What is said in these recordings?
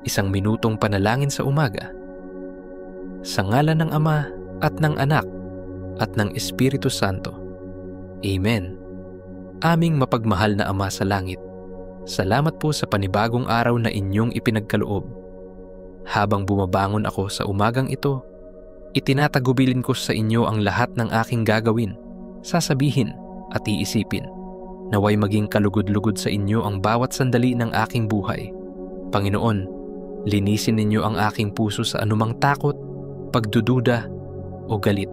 Isang minutong panalangin sa umaga. Sa ngalan ng Ama at ng Anak at ng Espiritu Santo. Amen. Aming mapagmahal na Ama sa langit, salamat po sa panibagong araw na inyong ipinagkaloob. Habang bumabangon ako sa umagang ito, itinatagubilin ko sa inyo ang lahat ng aking gagawin, sasabihin at iisipin. Naway maging kalugod-lugod sa inyo ang bawat sandali ng aking buhay. Panginoon, linisin ninyo ang aking puso sa anumang takot, pagdududa o galit.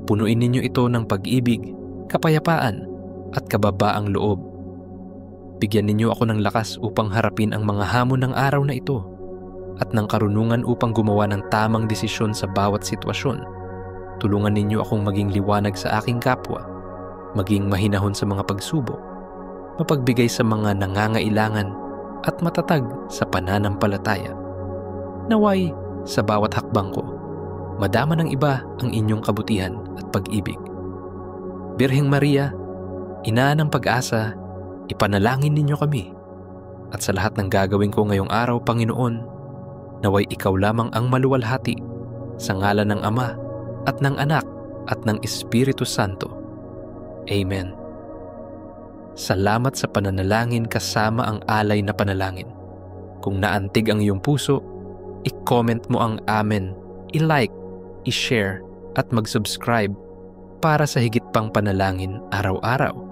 Punuin ninyo ito ng pag-ibig, kapayapaan at kababaang loob. Bigyan ninyo ako ng lakas upang harapin ang mga hamon ng araw na ito at ng karunungan upang gumawa ng tamang desisyon sa bawat sitwasyon. Tulungan ninyo akong maging liwanag sa aking kapwa, maging mahinahon sa mga pagsubok, mapagbigay sa mga nangangailangan at matatag sa pananampalataya. Naway, sa bawat hakbang ko, madama ng iba ang inyong kabutihan at pag-ibig. Birheng Maria, Ina ng pag-asa, ipanalangin ninyo kami. At sa lahat ng gagawin ko ngayong araw, Panginoon, naway ikaw lamang ang maluwalhati sa ngalan ng Ama at ng Anak at ng Espiritu Santo. Amen. Salamat sa pananalangin kasama ang alay na panalangin. Kung naantig ang iyong puso, i-comment mo ang amen, i-like, i-share at mag-subscribe para sa higit pang panalangin araw-araw.